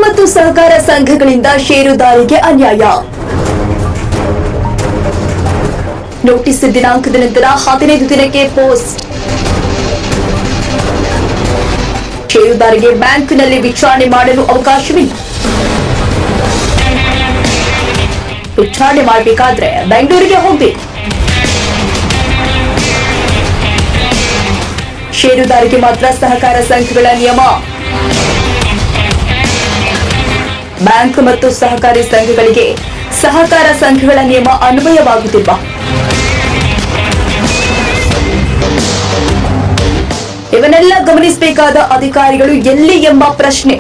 ಮತ್ತು ಸಹಕಾರ ಸಂಘಗಳಿಂದ ಷೇರುದಾರರಿಗೆ ಅನ್ಯಾಯ. ನೋಟಿಸ್ ದಿನಾಂಕದ ನಂತರ 15 ದಿನಕ್ಕೆ ಪೋಸ್ಟ್. ಷೇರುದಾರರಿಗೆ ಬ್ಯಾಂಕ್ನಲ್ಲಿ ವಿಚಾರಣೆ ಮಾಡಲು ಅವಕಾಶವಿಲ್ಲ. ವಿಚಾರಣೆ ಮಾಡಬೇಕಾದ್ರೆ ಬೆಂಗಳೂರಿಗೆ ಹೋಗಬೇಕು. ಷೇರುದಾರರಿಗೆ ಮಾತ್ರ ಸಹಕಾರ ಸಂಘಗಳ ನಿಯಮ. ಬ್ಯಾಂಕ್ ಮತ್ತು ಸಹಕಾರಿ ಸಂಘಗಳಿಗೆ ಸಹಕಾರ ಸಂಘಗಳ ನಿಯಮ ಅನ್ವಯವಾಗುತ್ತಿಲ್ಲ. ಇವನ್ನೆಲ್ಲ ಗಮನಿಸಬೇಕಾದ ಅಧಿಕಾರಿಗಳು ಎಲ್ಲಿ ಎಂಬ ಪ್ರಶ್ನೆ.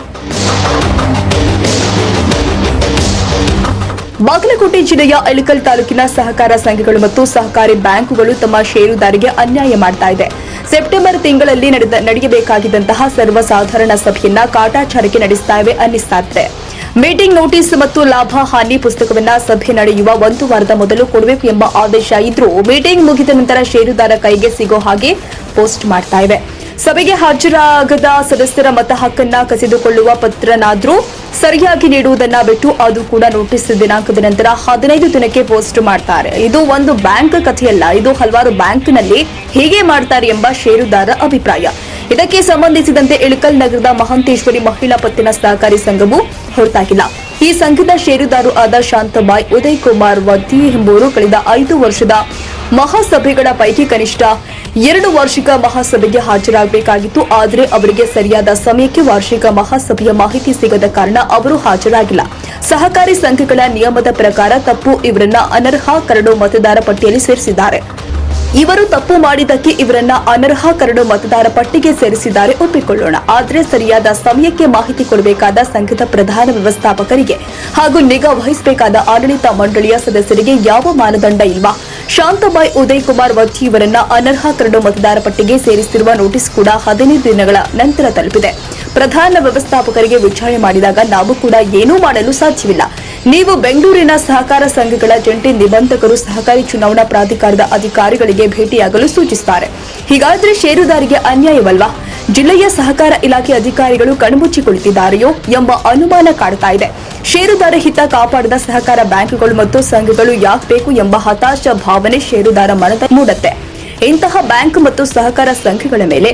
ಬಾಗಲಕೋಟೆ ಜಿಲ್ಲೆಯ ಇಳಕಲ್ ತಾಲೂಕಿನ ಸಹಕಾರ ಸಂಘಗಳು ಮತ್ತು ಸಹಕಾರಿ ಬ್ಯಾಂಕುಗಳು ತಮ್ಮ ಷೇರುದಾರರಿಗೆ ಅನ್ಯಾಯ ಮಾಡ್ತಾ ಇದೆ. ಸೆಪ್ಟೆಂಬರ್ ತಿಂಗಳಲ್ಲಿ ನಡೆಯಬೇಕಾಗಿದ್ದಂತಹ ಸರ್ವಸಾಧಾರಣ ಸಭೆಯನ್ನ ಕಾಟಾಚಾರಕ್ಕೆ ನಡೆಸ್ತಾ ಇವೆ ಅನ್ನಿಸ್ತಾ ಇದೆ. ಮೀಟಿಂಗ್ ನೋಟಿಸ್ ಮತ್ತು ಲಾಭ ಹಾನಿ ಪುಸ್ತಕವನ್ನ ಸಭೆ ನಡೆಯುವ 1 ವಾರದ ಮೊದಲು ಕೊಡಬೇಕು ಎಂಬ ಆದೇಶ ಇದ್ರೂ ಮೀಟಿಂಗ್ ಮುಗಿದ ನಂತರ ಷೇರುದಾರ ಕೈಗೆ ಸಿಗೋ ಹಾಗೆ ಪೋಸ್ಟ್ ಮಾಡ್ತಾ ಇವೆ. ಸಭೆಗೆ ಹಾಜರಾಗದ ಸದಸ್ಯರ ಮತ ಹಕ್ಕನ್ನ ಕಸಿದುಕೊಳ್ಳುವ ಪತ್ರನಾದ್ರೂ ಸರಿಯಾಗಿ ನೀಡುವುದನ್ನ ಬಿಟ್ಟು ಅದು ಕೂಡ ನೋಟಿಸ್ ದಿನಾಂಕದ ನಂತರ 15 ದಿನಕ್ಕೆ ಪೋಸ್ಟ್ ಮಾಡ್ತಾರೆ. ಇದು ಒಂದು ಬ್ಯಾಂಕ್ ಕಥೆಯಲ್ಲ, ಇದು ಹಲವಾರು ಬ್ಯಾಂಕ್ನಲ್ಲಿ ಹೀಗೆ ಮಾಡ್ತಾರೆ ಎಂಬ ಷೇರುದಾರ ಅಭಿಪ್ರಾಯ. ಇದಕ್ಕೆ ಸಂಬಂಧಿಸಿದಂತೆ ಇಳಕಲ್ ನಗರದ ಮಹಂತೇಶ್ವರಿ ಮಹಿಳಾ ಪತ್ತಿನ ಸಹಕಾರಿ ಸಂಘವು ಹೊರತಾಗಿಲ್ಲ. ಈ ಸಂಘದ ಷೇರುದಾರರು ಆದ ಶಾಂತಬಾಯಿ ಉದಯ್ ಕುಮಾರ್ ವದ್ದಿ ಎಂಬುವರು ಕಳೆದ 5 ವರ್ಷದ ಮಹಾಸಭೆಗಳ ಪೈಕಿ ಕನಿಷ್ಠ 2 ವಾರ್ಷಿಕ ಮಹಾಸಭೆಗೆ ಹಾಜರಾಗಬೇಕಾಗಿತ್ತು. ಆದರೆ ಅವರಿಗೆ ಸರಿಯಾದ ಸಮಯಕ್ಕೆ ವಾರ್ಷಿಕ ಮಹಾಸಭೆಯ ಮಾಹಿತಿ ಸಿಗದ ಕಾರಣ ಅವರು ಹಾಜರಾಗಿಲ್ಲ. ಸಹಕಾರಿ ಸಂಘಗಳ ನಿಯಮದ ಪ್ರಕಾರ ತಪ್ಪು ಇವರನ್ನ ಅನರ್ಹ ಕರಡು ಮತದಾರ ಪಟ್ಟಿಯಲ್ಲಿ ಸೇರಿಸಿದ್ದಾರೆ. ಇವರು ತಪ್ಪು ಮಾಡಿದ್ದಕ್ಕೆ ಇವರನ್ನ ಅನರ್ಹ ಕರಡು ಮತದಾರ ಪಟ್ಟಿಗೆ ಸೇರಿಸಿದ್ದಾರೆ, ಒಪ್ಪಿಕೊಳ್ಳೋಣ. ಆದರೆ ಸರಿಯಾದ ಸಮಯಕ್ಕೆ ಮಾಹಿತಿ ಕೊಡಬೇಕಾದ ಸಂಘದ ಪ್ರಧಾನ ವ್ಯವಸ್ಥಾಪಕರಿಗೆ ಹಾಗೂ ನಿಗಾ ವಹಿಸಬೇಕಾದ ಆಡಳಿತ ಮಂಡಳಿಯ ಸದಸ್ಯರಿಗೆ ಯಾವ ಮಾನದಂಡ ಇಲ್ವಾ? ಶಾಂತಬಾಯಿ ಉದಯ್ ಕುಮಾರ್ ವದ್ದಿ ಇವರನ್ನ ಅನರ್ಹ ಕರಡು ಮತದಾರ ಪಟ್ಟಿಗೆ ಸೇರಿಸಿರುವ ನೋಟಿಸ್ ಕೂಡ 15 ದಿನಗಳ ನಂತರ ತಲುಪಿದೆ. ಪ್ರಧಾನ ವ್ಯವಸ್ಥಾಪಕರಿಗೆ ವಿಚಾರಣೆ ಮಾಡಿದಾಗ ನಾವು ಕೂಡ ಏನೂ ಮಾಡಲು ಸಾಧ್ಯವಿಲ್ಲ. ನೀವು ಬೆಂಗಳೂರಿನ ಸಹಕಾರ ಸಂಘಗಳ ಜಂಟಿ ನಿಬಂಧಕರು ಸಹಕಾರಿ ಚುನಾವಣಾ ಪ್ರಾಧಿಕಾರದ ಅಧಿಕಾರಿಗಳಿಗೆ ಭೇಟಿಯಾಗಲು ಸೂಚಿಸುತ್ತಾರೆ. ಹೀಗಾದ್ರೆ ಷೇರುದಾರಿಗೆ ಅನ್ಯಾಯವಲ್ವಾ? ಜಿಲ್ಲೆಯ ಸಹಕಾರ ಇಲಾಖೆ ಅಧಿಕಾರಿಗಳು ಕಣ್ಮುಚ್ಚಿ ಕುಳಿತಿದ್ದಾರೆಯೋ ಎಂಬ ಅನುಮಾನ ಕಾಡ್ತಾ ಇದೆ. ಷೇರುದಾರ ಹಿತ ಕಾಪಾಡದ ಸಹಕಾರ ಬ್ಯಾಂಕ್ಗಳು ಮತ್ತು ಸಂಘಗಳು ಯಾಕೆ ಬೇಕು ಎಂಬ ಹತಾಶ ಭಾವನೆ ಷೇರುದಾರ ಮನದಲ್ಲಿ ಮೂಡುತ್ತೆ. ಇಂತಹ ಬ್ಯಾಂಕ್ ಮತ್ತು ಸಹಕಾರ ಸಂಘಗಳ ಮೇಲೆ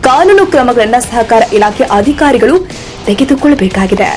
ಕಾನೂನು ಕ್ರಮಗಳನ್ನು ಸಹಕಾರ ಇಲಾಖೆ ಅಧಿಕಾರಿಗಳು ತೆಗೆದುಕೊಳ್ಳಬೇಕಾಗಿದೆ.